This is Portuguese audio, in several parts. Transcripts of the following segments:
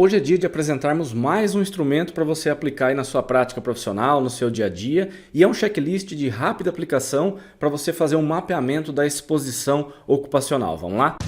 Hoje é dia de apresentarmos mais um instrumento para você aplicar aí na sua prática profissional, no seu dia a dia, e é um checklist de rápida aplicação para você fazer um mapeamento da exposição ocupacional. Vamos lá?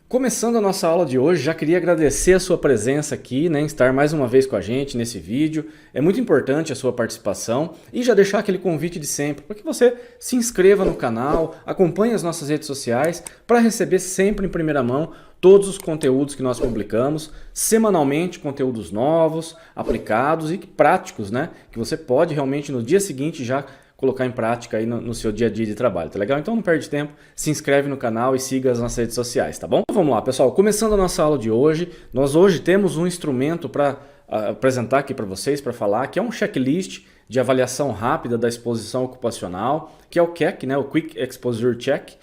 Começando a nossa aula de hoje, já queria agradecer a sua presença aqui, né, estar mais uma vez com a gente nesse vídeo. É muito importante a sua participação e já deixar aquele convite de sempre para que você se inscreva no canal, acompanhe as nossas redes sociais para receber sempre em primeira mão todos os conteúdos que nós publicamos, semanalmente conteúdos novos, aplicados e práticos, né, que você pode realmente no dia seguinte já colocar em prática aí no seu dia a dia de trabalho, tá legal? Então não perde tempo, se inscreve no canal e siga as nossas redes sociais, tá bom? Então, vamos lá, pessoal, começando a nossa aula de hoje, nós hoje temos um instrumento para apresentar aqui para vocês, para falar, que é um checklist de avaliação rápida da exposição ocupacional, que é o QEC, né, o Quick Exposure Check.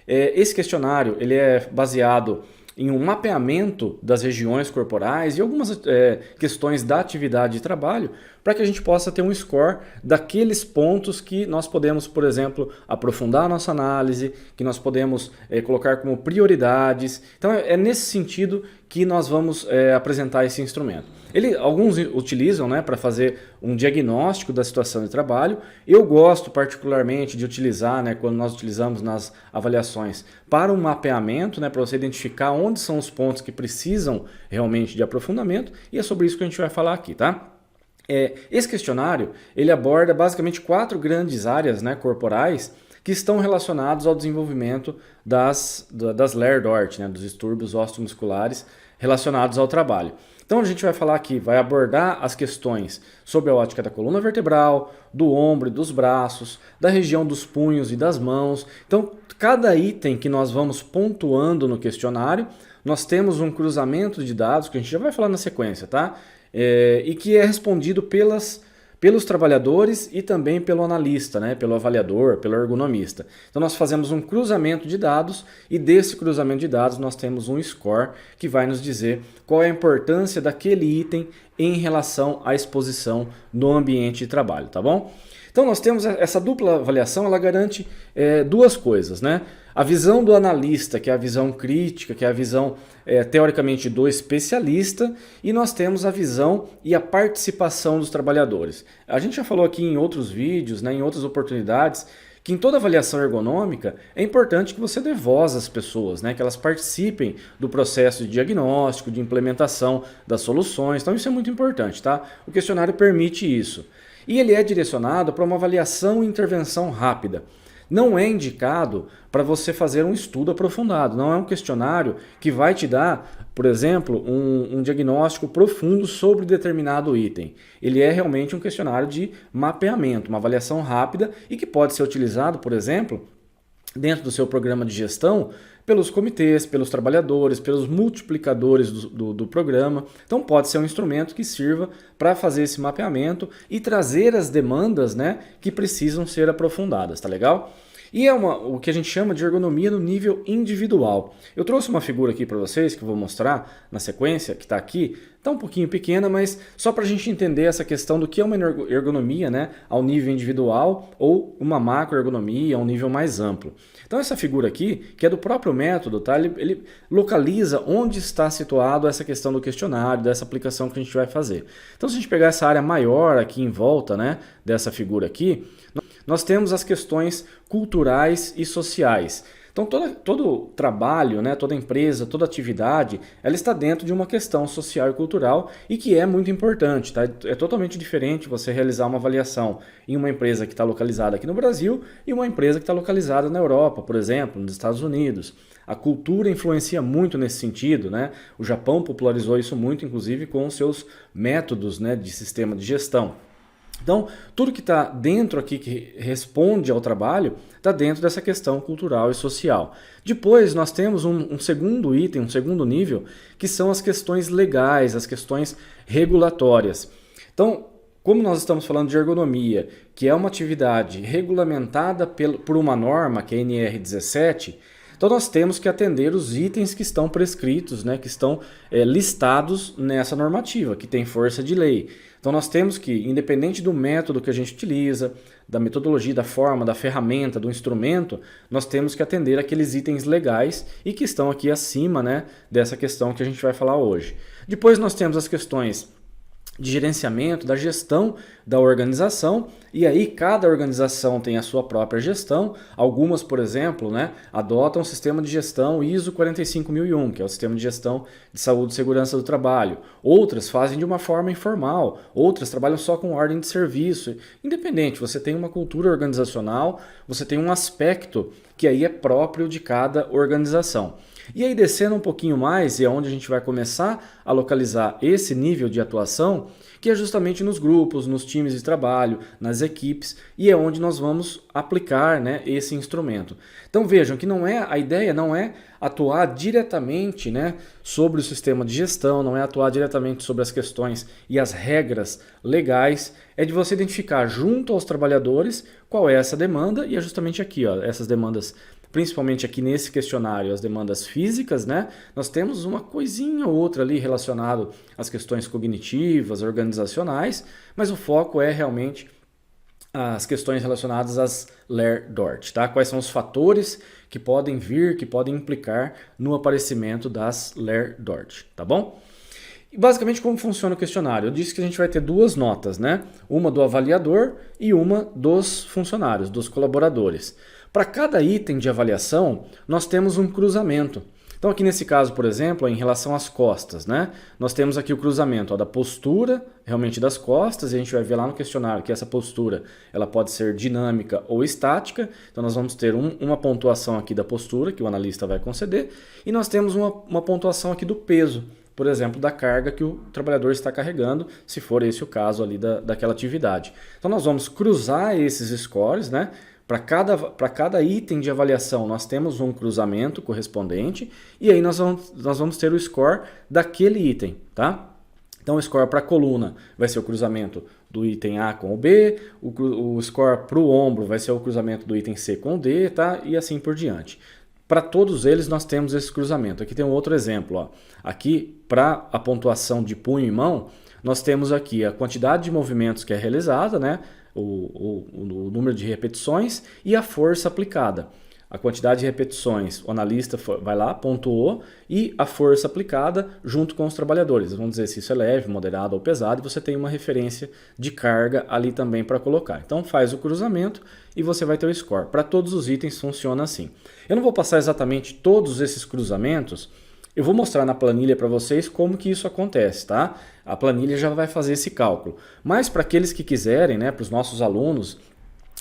Esse questionário ele é baseado em um mapeamento das regiões corporais e algumas questões da atividade de trabalho para que a gente possa ter um score daqueles pontos que nós podemos, por exemplo, aprofundar a nossa análise, que nós podemos colocar como prioridades. Então é nesse sentido que nós vamos apresentar esse instrumento. Alguns utilizam, né, para fazer um diagnóstico da situação de trabalho. Eu gosto particularmente de utilizar, né, quando nós utilizamos nas avaliações, para um mapeamento, né, para você identificar onde são os pontos que precisam realmente de aprofundamento, e é sobre isso que a gente vai falar aqui, tá? Esse questionário ele aborda basicamente 4 grandes áreas, né, corporais que estão relacionados ao desenvolvimento das LER-DORT, né, dos distúrbios osteomusculares relacionados ao trabalho. Então a gente vai falar aqui, vai abordar as questões sobre a ótica da coluna vertebral, do ombro e dos braços, da região dos punhos e das mãos. Então cada item que nós vamos pontuando no questionário, nós temos um cruzamento de dados, que a gente já vai falar na sequência, tá? E que é respondido pelos trabalhadores e também pelo analista, né? Pelo avaliador, pelo ergonomista. Então nós fazemos um cruzamento de dados e desse cruzamento de dados nós temos um score que vai nos dizer qual é a importância daquele item em relação à exposição no ambiente de trabalho, tá bom? Então nós temos essa dupla avaliação, ela garante duas coisas, né? A visão do analista, que é a visão crítica, que é a visão teoricamente do especialista, e nós temos a visão e a participação dos trabalhadores. A gente já falou aqui em outros vídeos, né, em outras oportunidades, que em toda avaliação ergonômica é importante que você dê voz às pessoas, né, que elas participem do processo de diagnóstico, de implementação das soluções. Então isso é muito importante, tá? O questionário permite isso. E ele é direcionado para uma avaliação e intervenção rápida. Não é indicado para você fazer um estudo aprofundado. Não é um questionário que vai te dar, por exemplo, um diagnóstico profundo sobre determinado item. Ele é realmente um questionário de mapeamento, uma avaliação rápida e que pode ser utilizado, por exemplo, dentro do seu programa de gestão, pelos comitês, pelos trabalhadores, pelos multiplicadores do programa. Então pode ser um instrumento que sirva para fazer esse mapeamento e trazer as demandas, né, que precisam ser aprofundadas, tá legal? E é o que a gente chama de ergonomia no nível individual. Eu trouxe uma figura aqui para vocês que eu vou mostrar na sequência, que está aqui. Está um pouquinho pequena, mas só para a gente entender essa questão do que é uma ergonomia, né, ao nível individual ou uma macroergonomia ao nível mais amplo. Então essa figura aqui, que é do próprio método, tá? Ele localiza onde está situado essa questão do questionário, dessa aplicação que a gente vai fazer. Então se a gente pegar essa área maior aqui em volta, né, dessa figura aqui, nós temos as questões culturais e sociais. Então todo trabalho, né, toda empresa, toda atividade, ela está dentro de uma questão social e cultural e que é muito importante, tá? É totalmente diferente você realizar uma avaliação em uma empresa que está localizada aqui no Brasil e uma empresa que está localizada na Europa, por exemplo, nos Estados Unidos. A cultura influencia muito nesse sentido, né? O Japão popularizou isso muito, inclusive com os seus métodos, né, de sistema de gestão. Então, tudo que está dentro aqui, que responde ao trabalho, está dentro dessa questão cultural e social. Depois, nós temos um segundo item, um segundo nível, que são as questões legais, as questões regulatórias. Então, como nós estamos falando de ergonomia, que é uma atividade regulamentada por uma norma, que é a NR17, Então nós temos que atender os itens que estão prescritos, né, que estão listados nessa normativa, que tem força de lei. Então nós temos que, independente do método que a gente utiliza, da metodologia, da forma, da ferramenta, do instrumento, nós temos que atender aqueles itens legais e que estão aqui acima, né, dessa questão que a gente vai falar hoje. Depois nós temos as questões de gerenciamento, da gestão da organização, e aí cada organização tem a sua própria gestão. Algumas, por exemplo, né, adotam o sistema de gestão ISO 45001, que é o sistema de gestão de saúde e segurança do trabalho. Outras fazem de uma forma informal, outras trabalham só com ordem de serviço. Independente, você tem uma cultura organizacional, você tem um aspecto que aí é próprio de cada organização. E aí descendo um pouquinho mais, e é onde a gente vai começar a localizar esse nível de atuação, que é justamente nos grupos, nos times de trabalho, nas equipes, e é onde nós vamos aplicar, né, esse instrumento. Então vejam que a ideia não é atuar diretamente, né, sobre o sistema de gestão, não é atuar diretamente sobre as questões e as regras legais, é de você identificar junto aos trabalhadores qual é essa demanda, e é justamente aqui, ó, essas demandas, principalmente aqui nesse questionário, as demandas físicas, né? Nós temos uma coisinha ou outra ali relacionado às questões cognitivas, organizacionais, mas o foco é realmente as questões relacionadas às LER-DORT, tá? Quais são os fatores que podem vir, que podem implicar no aparecimento das LER-DORT, tá bom? E basicamente como funciona o questionário? Eu disse que a gente vai ter duas notas, né? Uma do avaliador e uma dos funcionários, dos colaboradores. Para cada item de avaliação, nós temos um cruzamento. Então aqui nesse caso, por exemplo, em relação às costas, né? Nós temos aqui o cruzamento da postura, realmente das costas, e a gente vai ver lá no questionário que essa postura ela pode ser dinâmica ou estática. Então nós vamos ter uma pontuação aqui da postura, que o analista vai conceder, e nós temos uma pontuação aqui do peso, por exemplo, da carga que o trabalhador está carregando, se for esse o caso ali daquela atividade. Então nós vamos cruzar esses scores, né? Para cada item de avaliação nós temos um cruzamento correspondente e aí nós vamos ter o score daquele item, tá? Então o score para a coluna vai ser o cruzamento do item A com o B, o score para o ombro vai ser o cruzamento do item C com o D, tá? E assim por diante. Para todos eles nós temos esse cruzamento. Aqui tem um outro exemplo, ó. Aqui para a pontuação de punho e mão, nós temos aqui a quantidade de movimentos que é realizada, né? O número de repetições e a força aplicada. A quantidade de repetições, o analista vai lá, pontuou, e a força aplicada junto com os trabalhadores. Vamos dizer se isso é leve, moderado ou pesado, e você tem uma referência de carga ali também para colocar. Então faz o cruzamento e você vai ter o score. Para todos os itens funciona assim. Eu não vou passar exatamente todos esses cruzamentos. Eu vou mostrar na planilha para vocês como que isso acontece, tá? A planilha já vai fazer esse cálculo. Mas para aqueles que quiserem, né, para os nossos alunos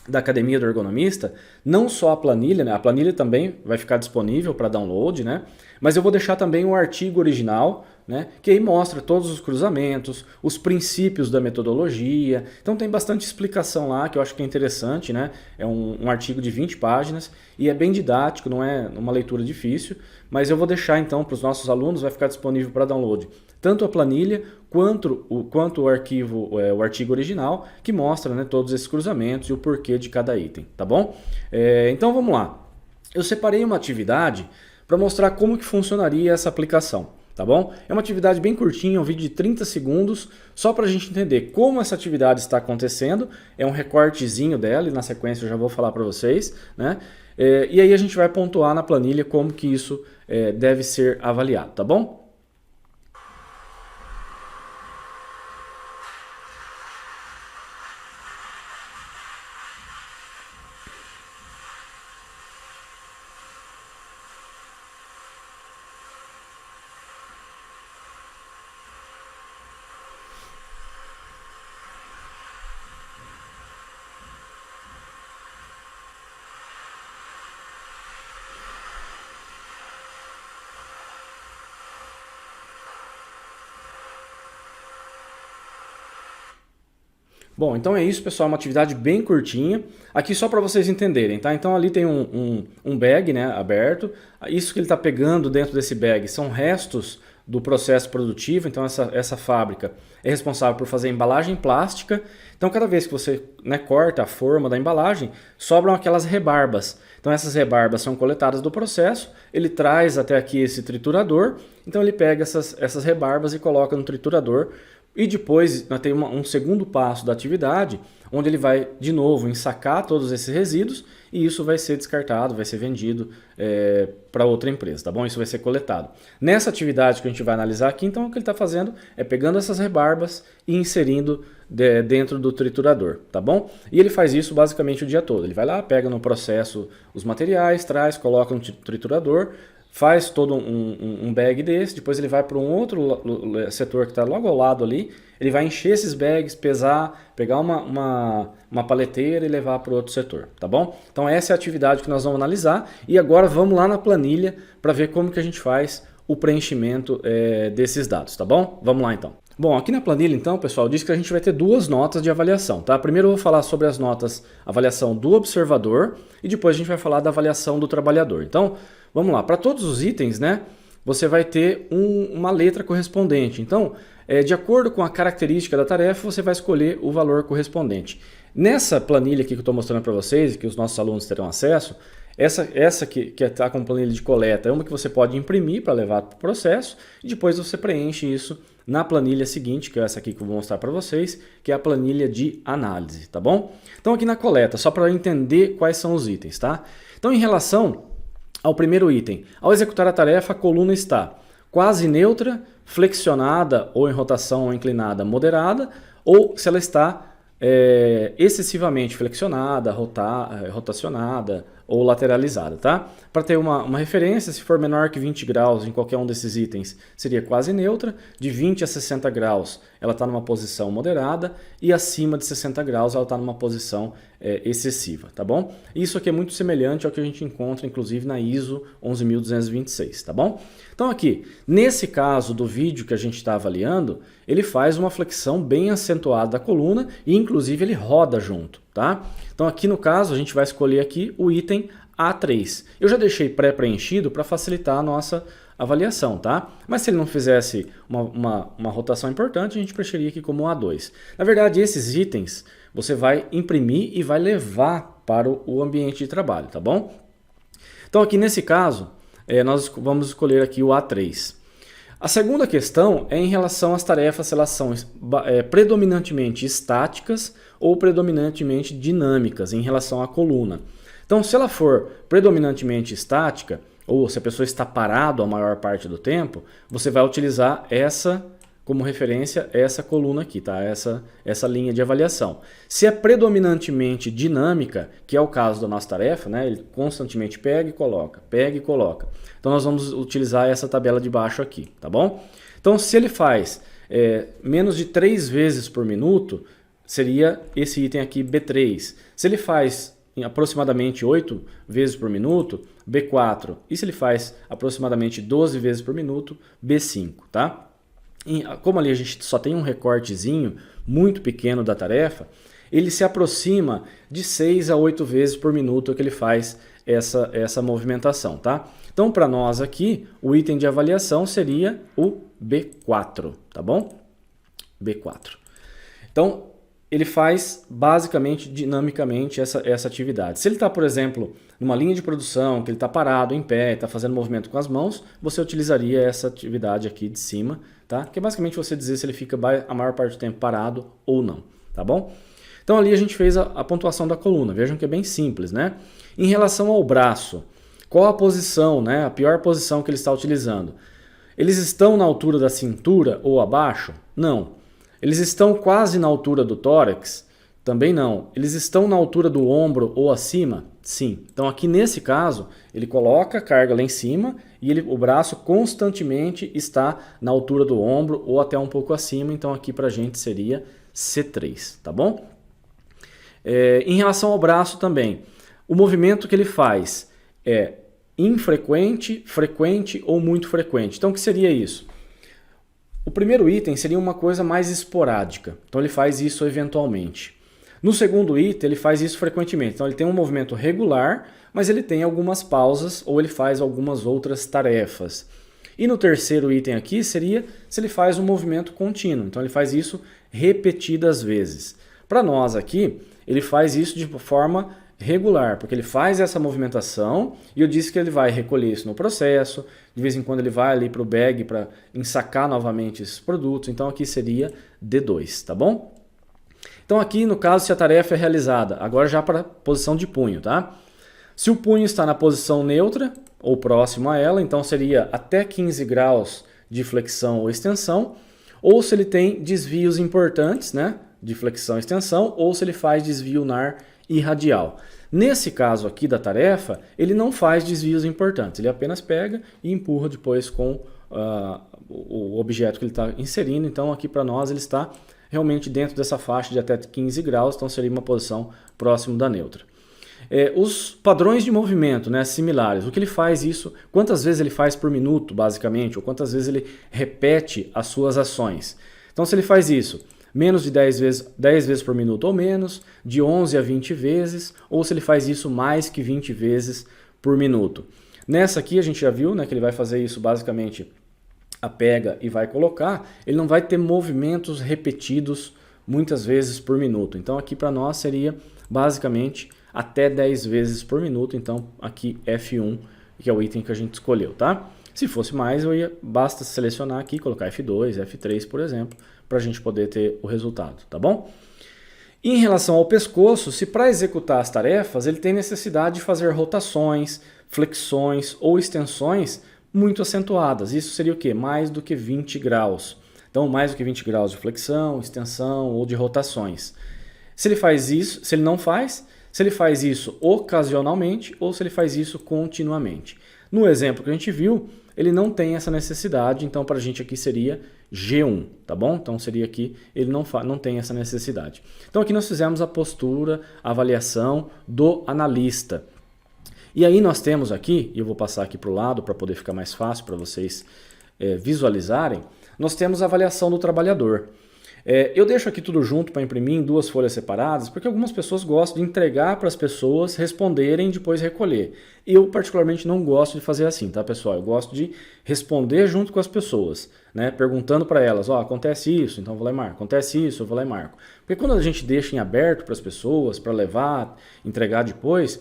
da Academia do Ergonomista, não só a planilha, né? A planilha também vai ficar disponível para download, né? Mas eu vou deixar também um artigo original, né? Que aí mostra todos os cruzamentos, os princípios da metodologia. Então tem bastante explicação lá que eu acho que é interessante, né? É um artigo de 20 páginas e é bem didático, não é uma leitura difícil, mas eu vou deixar então para os nossos alunos, vai ficar disponível para download tanto a planilha quanto o artigo original que mostra, né, todos esses cruzamentos e o porquê de cada item, tá bom? Então vamos lá. Eu separei uma atividade para mostrar como que funcionaria essa aplicação, tá bom? É uma atividade bem curtinha, um vídeo de 30 segundos, só para a gente entender como essa atividade está acontecendo. É um recortezinho dela e na sequência eu já vou falar para vocês, né? E aí a gente vai pontuar na planilha como que isso deve ser avaliado, tá bom? Bom, então é isso, pessoal, uma atividade bem curtinha, aqui só para vocês entenderem, tá? Então ali tem um bag, né, aberto, isso que ele está pegando dentro desse bag são restos do processo produtivo. Então essa fábrica é responsável por fazer embalagem plástica. Então cada vez que você, né, corta a forma da embalagem, sobram aquelas rebarbas. Então essas rebarbas são coletadas do processo, ele traz até aqui esse triturador, então ele pega essas rebarbas e coloca no triturador. E depois tem um segundo passo da atividade, onde ele vai de novo ensacar todos esses resíduos e isso vai ser descartado, vai ser vendido para outra empresa, tá bom? Isso vai ser coletado. Nessa atividade que a gente vai analisar aqui, então o que ele está fazendo é pegando essas rebarbas e inserindo dentro do triturador, tá bom? E ele faz isso basicamente o dia todo. Ele vai lá, pega no processo os materiais, traz, coloca no triturador, faz todo um bag desse, depois ele vai para um outro setor que está logo ao lado ali, ele vai encher esses bags, pesar, pegar uma paleteira e levar para o outro setor, tá bom? Então essa é a atividade que nós vamos analisar e agora vamos lá na planilha para ver como que a gente faz o preenchimento desses dados, tá bom? Vamos lá então. Bom, aqui na planilha então, pessoal, diz que a gente vai ter duas notas de avaliação, tá? Primeiro eu vou falar sobre as notas avaliação do observador e depois a gente vai falar da avaliação do trabalhador. Então, vamos lá, para todos os itens, né, você vai ter uma letra correspondente. Então, de acordo com a característica da tarefa, você vai escolher o valor correspondente. Nessa planilha aqui que eu estou mostrando para vocês, que os nossos alunos terão acesso, essa que está com planilha de coleta é uma que você pode imprimir para levar para o processo e depois você preenche isso na planilha seguinte, que é essa aqui que eu vou mostrar para vocês, que é a planilha de análise, tá bom? Então aqui na coleta, só para entender quais são os itens, tá? Então em relação ao primeiro item, ao executar a tarefa, a coluna está quase neutra, flexionada ou em rotação ou inclinada moderada, ou se ela está excessivamente flexionada, rotacionada ou lateralizada, tá? Para ter uma referência, se for menor que 20 graus em qualquer um desses itens, seria quase neutra, de 20 a 60 graus ela está numa posição moderada e acima de 60 graus ela está numa posição excessiva, tá bom? Isso aqui é muito semelhante ao que a gente encontra, inclusive, na ISO 11226, tá bom? Então aqui, nesse caso do vídeo que a gente está avaliando, ele faz uma flexão bem acentuada da coluna e, inclusive, ele roda junto, tá? Então aqui no caso, a gente vai escolher aqui o item A3. Eu já deixei pré-preenchido para facilitar a nossa avaliação, tá? Mas se ele não fizesse uma rotação importante, a gente preencheria aqui como A2. Na verdade, esses itens você vai imprimir e vai levar para o ambiente de trabalho, tá bom? Então aqui nesse caso, nós vamos escolher aqui o A3. A segunda questão é em relação às tarefas, se elas são predominantemente estáticas ou predominantemente dinâmicas em relação à coluna. Então, se ela for predominantemente estática, ou se a pessoa está parado a maior parte do tempo, você vai utilizar essa como referência, essa coluna aqui, tá? Essa linha de avaliação. Se é predominantemente dinâmica, que é o caso da nossa tarefa, né? Ele constantemente pega e coloca, pega e coloca. Então nós vamos utilizar essa tabela de baixo aqui, tá bom? Então se ele faz menos de 3 vezes por minuto, seria esse item aqui B3. Se ele faz aproximadamente 8 vezes por minuto, B4. E se ele faz aproximadamente 12 vezes por minuto, B5, tá? Como ali a gente só tem um recortezinho muito pequeno da tarefa, ele se aproxima de 6 a 8 vezes por minuto que ele faz essa movimentação, tá? Então, para nós aqui, o item de avaliação seria o B4, tá bom? B4. Então, ele faz basicamente, dinamicamente, essa atividade. Se ele está, por exemplo, numa linha de produção, que ele está parado, em pé, está fazendo movimento com as mãos, você utilizaria essa atividade aqui de cima, tá? Que é basicamente você dizer se ele fica a maior parte do tempo parado ou não, tá bom? Então ali a gente fez a pontuação da coluna. Vejam que é bem simples, né? Em relação ao braço, qual a posição, né? A pior posição que ele está utilizando? Eles estão na altura da cintura ou abaixo? Não. Eles estão quase na altura do tórax? Também não. Eles estão na altura do ombro ou acima? Sim. Então aqui nesse caso, ele coloca a carga lá em cima e o braço constantemente está na altura do ombro ou até um pouco acima. Então aqui pra gente seria C3, tá bom? Em relação ao braço também, o movimento que ele faz é infrequente, frequente ou muito frequente. Então o que seria isso? O primeiro item seria uma coisa mais esporádica, então ele faz isso eventualmente. No segundo item ele faz isso frequentemente, então ele tem um movimento regular, mas ele tem algumas pausas ou ele faz algumas outras tarefas. E no terceiro item aqui seria se ele faz um movimento contínuo. Então ele faz isso repetidas vezes. Para nós aqui, ele faz isso de forma regular, porque ele faz essa movimentação e eu disse que ele vai recolher isso no processo, de vez em quando ele vai ali para o bag para ensacar novamente esses produtos, então aqui seria D2, tá bom? Então aqui no caso se a tarefa é realizada, agora já para a posição de punho, tá? Se o punho está na posição neutra ou próximo a ela, então seria até 15 graus de flexão ou extensão, ou se ele tem desvios importantes, né, de flexão e extensão, ou se ele faz desvio nar e radial. Nesse caso aqui da tarefa, ele não faz desvios importantes, ele apenas pega e empurra depois com o objeto que ele está inserindo. Então aqui para nós ele está realmente dentro dessa faixa de até 15 graus, então seria uma posição próximo da neutra. Os padrões de movimento, né, similares, o que ele faz isso, quantas vezes ele faz por minuto basicamente, ou quantas vezes ele repete as suas ações. Então se ele faz isso menos de 10 vezes por minuto ou menos, de 11 a 20 vezes, ou se ele faz isso mais que 20 vezes por minuto. Nessa aqui a gente já viu, né, que ele vai fazer isso basicamente, pega e vai colocar, ele não vai ter movimentos repetidos muitas vezes por minuto. Então aqui para nós seria basicamente até 10 vezes por minuto, então aqui F1, que é o item que a gente escolheu, tá? Se fosse mais, basta selecionar aqui, colocar F2, F3, por exemplo, para a gente poder ter o resultado, tá bom? Em relação ao pescoço, se para executar as tarefas, ele tem necessidade de fazer rotações, flexões ou extensões muito acentuadas. Isso seria o quê? Mais do que 20 graus. Então, mais do que 20 graus de flexão, extensão ou de rotações. Se ele faz isso, se ele não faz, se ele faz isso ocasionalmente ou se ele faz isso continuamente. No exemplo que a gente viu, ele não tem essa necessidade, então para a gente aqui seria G1, tá bom? Então seria aqui, ele não tem essa necessidade. Então aqui nós fizemos a postura, a avaliação do analista. E aí nós temos aqui, e eu vou passar aqui para o lado para poder ficar mais fácil para vocês visualizarem, nós temos a avaliação do trabalhador. Eu deixo aqui tudo junto para imprimir em 2 folhas separadas, porque algumas pessoas gostam de entregar para as pessoas responderem e depois recolher. Eu particularmente não gosto de fazer assim, tá pessoal? Eu gosto de responder junto com as pessoas, né? Perguntando para elas, acontece isso, então eu vou lá e marco. Acontece isso, eu vou lá e marco. Porque quando a gente deixa em aberto para as pessoas, para levar, entregar depois,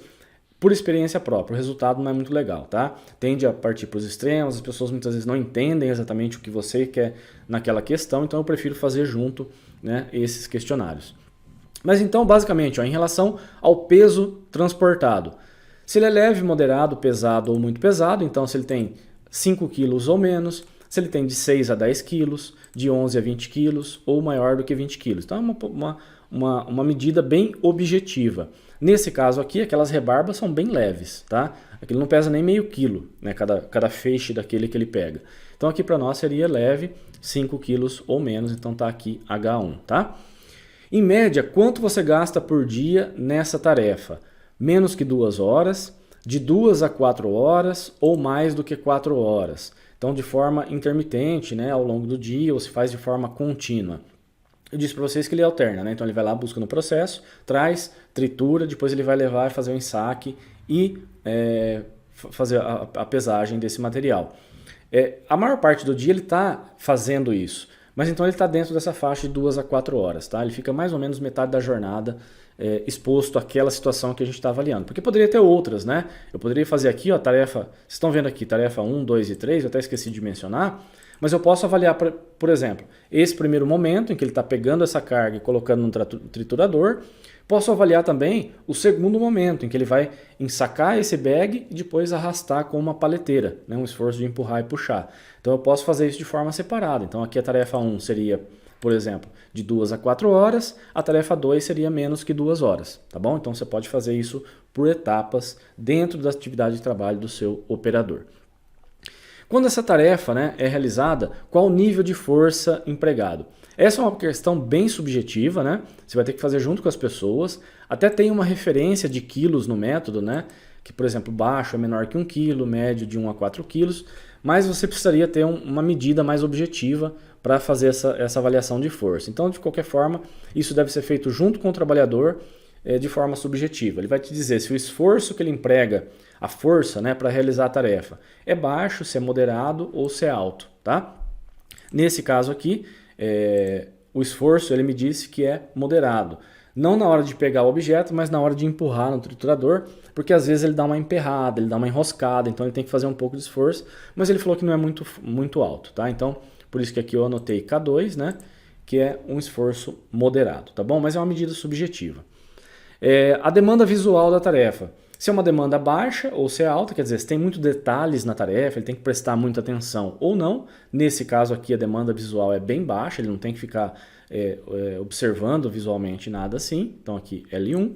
por experiência própria, o resultado não é muito legal, tá? Tende a partir para os extremos, as pessoas muitas vezes não entendem exatamente o que você quer naquela questão, então eu prefiro fazer junto, né, esses questionários. Mas então, basicamente, em relação ao peso transportado, se ele é leve, moderado, pesado ou muito pesado, então se ele tem 5 quilos ou menos, se ele tem de 6 a 10 quilos, de 11 a 20 quilos ou maior do que 20 quilos. Então é uma medida bem objetiva. Nesse caso aqui, aquelas rebarbas são bem leves, tá? Aquele não pesa nem meio quilo, né? Cada feixe daquele que ele pega. Então aqui para nós seria leve, 5 quilos ou menos, então tá aqui H1, tá? Em média, quanto você gasta por dia nessa tarefa? Menos que 2 horas, de 2 a 4 horas ou mais do que 4 horas. Então de forma intermitente, né, ao longo do dia, ou se faz de forma contínua. Eu disse para vocês que ele alterna, né? Então ele vai lá, busca no processo, traz, tritura, depois ele vai levar e fazer o ensaque e fazer a pesagem desse material. A maior parte do dia ele está fazendo isso, mas então ele está dentro dessa faixa de 2 a 4 horas, tá? Ele fica mais ou menos metade da jornada exposto àquela situação que a gente está avaliando. Porque poderia ter outras, né? Eu poderia fazer aqui, ó, tarefa, vocês estão vendo aqui, tarefa 1, 2 e 3, eu até esqueci de mencionar, mas eu posso avaliar, por exemplo, esse primeiro momento em que ele está pegando essa carga e colocando no triturador. Posso avaliar também o segundo momento em que ele vai ensacar esse bag e depois arrastar com uma paleteira, né? Um esforço de empurrar e puxar. Então eu posso fazer isso de forma separada. Então aqui a tarefa 1 seria, por exemplo, de 2 a 4 horas, a tarefa 2 seria menos que 2 horas, tá bom? Então você pode fazer isso por etapas dentro da atividade de trabalho do seu operador. Quando essa tarefa, né, é realizada, qual o nível de força empregado? Essa é uma questão bem subjetiva, né? Você vai ter que fazer junto com as pessoas. Até tem uma referência de quilos no método, né? Que, por exemplo, baixo é menor que 1 quilo, médio de 1 a 4 quilos, mas você precisaria ter uma medida mais objetiva para fazer essa avaliação de força. Então, de qualquer forma, isso deve ser feito junto com o trabalhador, de forma subjetiva. Ele vai te dizer se o esforço que ele emprega, a força, né, para realizar a tarefa, é baixo, se é moderado ou se é alto. Tá? Nesse caso aqui, o esforço ele me disse que é moderado. Não na hora de pegar o objeto, mas na hora de empurrar no triturador, porque às vezes ele dá uma emperrada, ele dá uma enroscada, então ele tem que fazer um pouco de esforço, mas ele falou que não é muito alto, tá? Então, por isso que aqui eu anotei K2, né? Que é um esforço moderado, tá bom? Mas é uma medida subjetiva. A demanda visual da tarefa. Se é uma demanda baixa ou se é alta, quer dizer, se tem muitos detalhes na tarefa, ele tem que prestar muita atenção ou não. Nesse caso aqui, a demanda visual é bem baixa, ele não tem que ficar observando visualmente nada assim. Então aqui L1.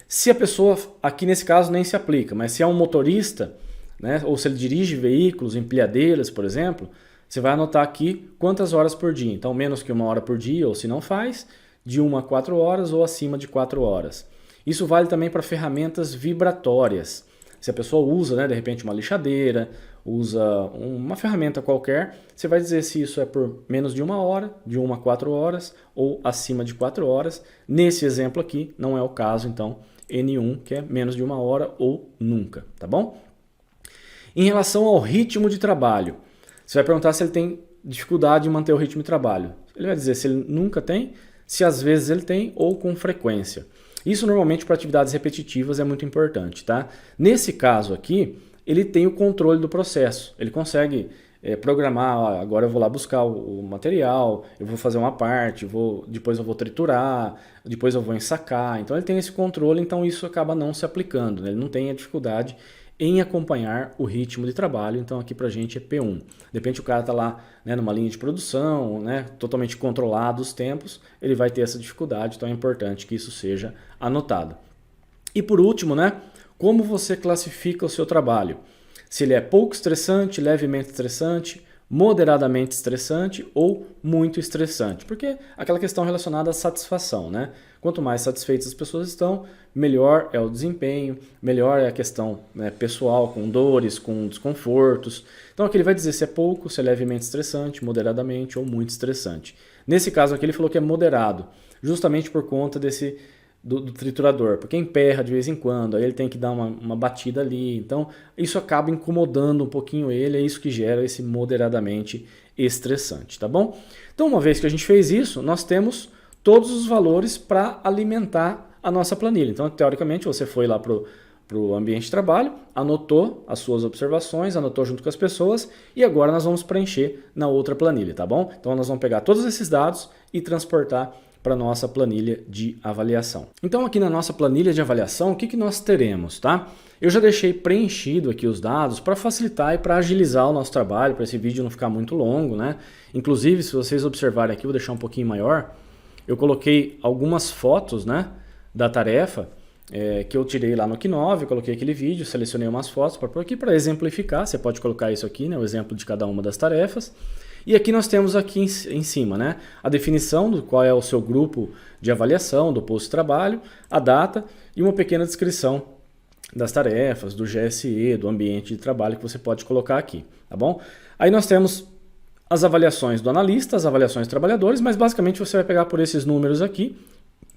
Se a pessoa, aqui nesse caso nem se aplica, mas se é um motorista, né, ou se ele dirige veículos, empilhadeiras, por exemplo, você vai anotar aqui quantas horas por dia. Então menos que 1 hora por dia, ou se não faz, de 1 a 4 horas ou acima de 4 horas. Isso vale também para ferramentas vibratórias. Se a pessoa usa, né, de repente, uma lixadeira, usa uma ferramenta qualquer, você vai dizer se isso é por menos de 1 hora, de 1 a 4 horas ou acima de 4 horas. Nesse exemplo aqui, não é o caso, então, N1, que é menos de 1 hora ou nunca, tá bom? Em relação ao ritmo de trabalho, você vai perguntar se ele tem dificuldade em manter o ritmo de trabalho. Ele vai dizer se ele nunca tem, se às vezes ele tem ou com frequência. Isso normalmente para atividades repetitivas é muito importante, tá? Nesse caso aqui, ele tem o controle do processo. Ele consegue programar, agora eu vou lá buscar o material, eu vou fazer uma parte, depois eu vou triturar, depois eu vou ensacar. Então ele tem esse controle, então isso acaba não se aplicando, né? Ele não tem a dificuldade em acompanhar o ritmo de trabalho, então aqui pra gente é P1. De repente o cara está lá, né, numa linha de produção, né, totalmente controlado os tempos, ele vai ter essa dificuldade, então é importante que isso seja anotado. E por último, né, como você classifica o seu trabalho? Se ele é pouco estressante, levemente estressante, moderadamente estressante ou muito estressante. Porque aquela questão relacionada à satisfação, né? Quanto mais satisfeitas as pessoas estão, melhor é o desempenho, melhor é a questão, né, pessoal, com dores, com desconfortos. Então aqui ele vai dizer se é pouco, se é levemente estressante, moderadamente ou muito estressante. Nesse caso aqui ele falou que é moderado, justamente por conta do triturador, porque emperra de vez em quando, aí ele tem que dar uma batida ali, então isso acaba incomodando um pouquinho ele, é isso que gera esse moderadamente estressante, tá bom? Então uma vez que a gente fez isso, nós temos todos os valores para alimentar a nossa planilha. Então teoricamente você foi lá para o ambiente de trabalho, anotou as suas observações, anotou junto com as pessoas e agora nós vamos preencher na outra planilha, tá bom? Então nós vamos pegar todos esses dados e transportar para a nossa planilha de avaliação. Então aqui na nossa planilha de avaliação, o que nós teremos, tá? Eu já deixei preenchido aqui os dados para facilitar e para agilizar o nosso trabalho, para esse vídeo não ficar muito longo, né? Inclusive, se vocês observarem aqui, vou deixar um pouquinho maior, eu coloquei algumas fotos, né, da tarefa que eu tirei lá no Keynote, coloquei aquele vídeo, selecionei umas fotos para pôr aqui para exemplificar, você pode colocar isso aqui, né, o exemplo de cada uma das tarefas. E aqui nós temos aqui em cima, né, a definição do qual é o seu grupo de avaliação, do posto de trabalho, a data e uma pequena descrição das tarefas, do GSE, do ambiente de trabalho que você pode colocar aqui, tá bom? Aí nós temos as avaliações do analista, as avaliações dos trabalhadores, mas basicamente você vai pegar por esses números aqui,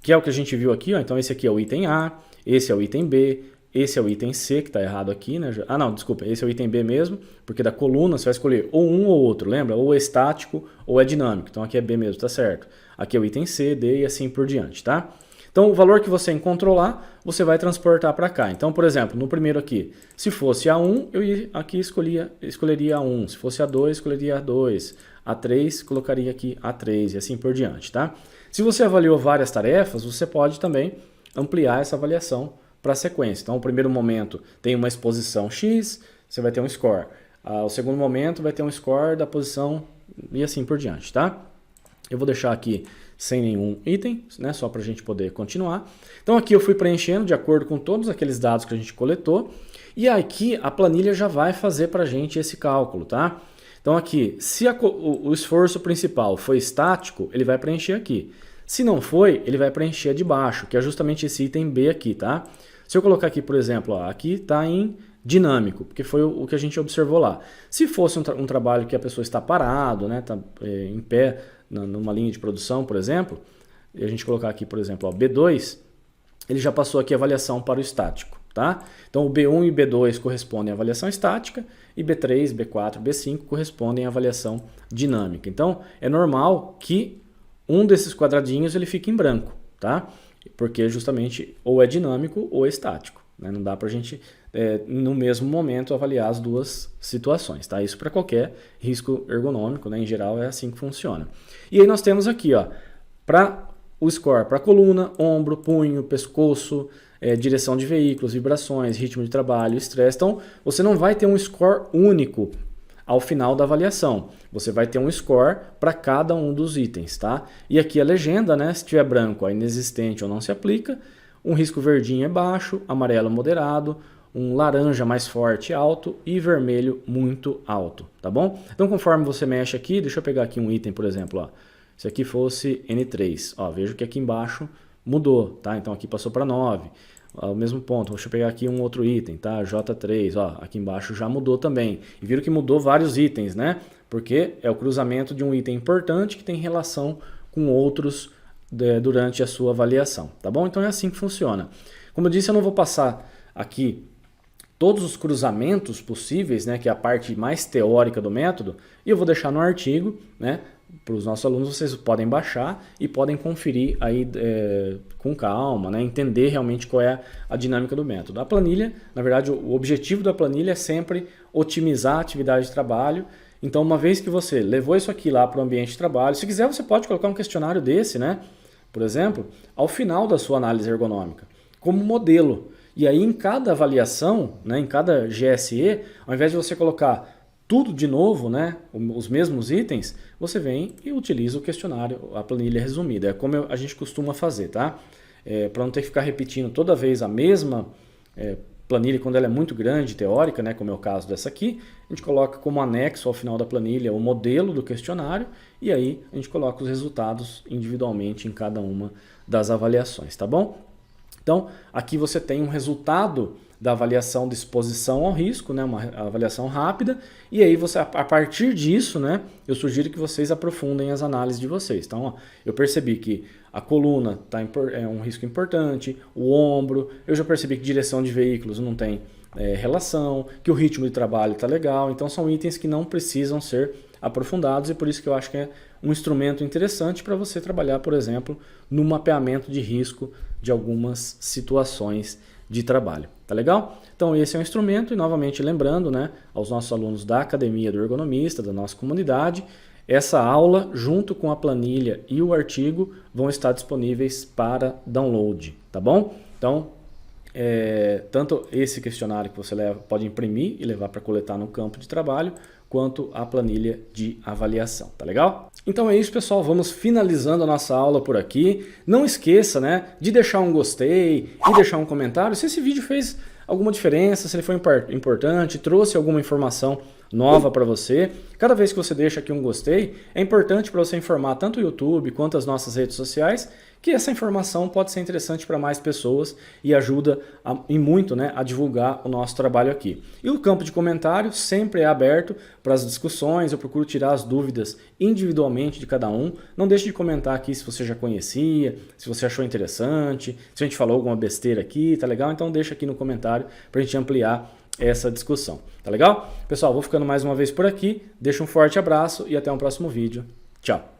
que é o que a gente viu aqui, ó. Então esse aqui é o item A, esse é o item B, esse é o item C, que está errado aqui, né? Ah, não, desculpa, esse é o item B mesmo, porque da coluna você vai escolher ou um ou outro, lembra? Ou é estático ou é dinâmico. Então aqui é B mesmo, tá certo. Aqui é o item C, D e assim por diante, tá? Então o valor que você encontrou lá, você vai transportar para cá. Então, por exemplo, no primeiro aqui, se fosse A1, eu aqui escolheria A1. Se fosse A2, escolheria A2. A3, colocaria aqui A3 e assim por diante, tá? Se você avaliou várias tarefas, você pode também ampliar essa avaliação para a sequência. Então, o primeiro momento tem uma exposição X, você vai ter um score. O segundo momento vai ter um score da posição e assim por diante, tá? Eu vou deixar aqui sem nenhum item, né, só para a gente poder continuar. Então aqui eu fui preenchendo de acordo com todos aqueles dados que a gente coletou. E aqui a planilha já vai fazer para a gente esse cálculo, tá? Então aqui, se o esforço principal foi estático, ele vai preencher aqui. Se não foi, ele vai preencher de baixo, que é justamente esse item B aqui, tá? Se eu colocar aqui, por exemplo, ó, aqui está em dinâmico, porque foi o que a gente observou lá. Se fosse um trabalho que a pessoa está parado, né, está em pé numa linha de produção, por exemplo, e a gente colocar aqui, por exemplo, ó, B2, ele já passou aqui a avaliação para o estático. Tá? Então o B1 e B2 correspondem à avaliação estática e B3, B4, B5 correspondem à avaliação dinâmica. Então é normal que um desses quadradinhos ele fique em branco, tá? Porque justamente ou é dinâmico ou é estático. Né? Não dá para a gente no mesmo momento avaliar as duas situações. Tá? Isso para qualquer risco ergonômico, né? Em geral é assim que funciona. E aí nós temos aqui, para o score para coluna, ombro, punho, pescoço, direção de veículos, vibrações, ritmo de trabalho, estresse. Então, você não vai ter um score único ao final da avaliação. Você vai ter um score para cada um dos itens, tá? E aqui a legenda, né? Se tiver branco, é inexistente ou não se aplica. Um risco verdinho é baixo, amarelo moderado, um laranja mais forte alto e vermelho muito alto, tá bom? Então, conforme você mexe aqui, deixa eu pegar aqui um item, por exemplo, ó. Se aqui fosse N3, ó, vejo que aqui embaixo mudou, tá? Então aqui passou para 9, ao mesmo ponto. Deixa eu pegar aqui um outro item, tá? J3, ó, aqui embaixo já mudou também. E viram que mudou vários itens, né? Porque é o cruzamento de um item importante que tem relação com outros durante a sua avaliação, tá bom? Então é assim que funciona. Como eu disse, eu não vou passar aqui todos os cruzamentos possíveis, né, que é a parte mais teórica do método, e eu vou deixar no artigo, né, para os nossos alunos. Vocês podem baixar e podem conferir aí com calma, né, entender realmente qual é a dinâmica do método. A planilha, na verdade, o objetivo da planilha é sempre otimizar a atividade de trabalho. Então, uma vez que você levou isso aqui lá para o ambiente de trabalho, se quiser você pode colocar um questionário desse, né, por exemplo, ao final da sua análise ergonômica, como modelo. E aí, em cada avaliação, né, em cada GSE, ao invés de você colocar tudo de novo, né, os mesmos itens, você vem e utiliza o questionário, a planilha resumida. É como a gente costuma fazer, tá? Para não ter que ficar repetindo toda vez a mesma planilha, quando ela é muito grande, teórica, né, como é o caso dessa aqui, a gente coloca como anexo ao final da planilha o modelo do questionário e aí a gente coloca os resultados individualmente em cada uma das avaliações, tá bom? Então, aqui você tem um resultado da avaliação de exposição ao risco, né, uma avaliação rápida, e aí você, a partir disso, né, eu sugiro que vocês aprofundem as análises de vocês. Então, ó, eu percebi que a coluna é um risco importante, o ombro, eu já percebi que direção de veículos não tem relação, que o ritmo de trabalho está legal, então são itens que não precisam ser aprofundados e por isso que eu acho que é um instrumento interessante para você trabalhar, por exemplo, no mapeamento de risco de algumas situações de trabalho. Tá legal? Então esse é um instrumento e novamente lembrando, né, aos nossos alunos da Academia do Ergonomista, da nossa comunidade, essa aula junto com a planilha e o artigo vão estar disponíveis para download, tá bom? Então, tanto esse questionário que você pode imprimir e levar para coletar no campo de trabalho, quanto a planilha de avaliação, tá legal? Então é isso, pessoal, vamos finalizando a nossa aula por aqui. Não esqueça, né, de deixar um gostei e deixar um comentário se esse vídeo fez alguma diferença, se ele foi importante, trouxe alguma informação nova para você. Cada vez que você deixa aqui um gostei, é importante para você informar tanto o YouTube quanto as nossas redes sociais que essa informação pode ser interessante para mais pessoas e ajuda e muito, né, a divulgar o nosso trabalho aqui. E o campo de comentário sempre é aberto para as discussões, eu procuro tirar as dúvidas individualmente de cada um. Não deixe de comentar aqui se você já conhecia, se você achou interessante, se a gente falou alguma besteira aqui, tá legal? Então deixa aqui no comentário para a gente ampliar essa discussão, tá legal? Pessoal, vou ficando mais uma vez por aqui, deixa um forte abraço e até um próximo vídeo. Tchau!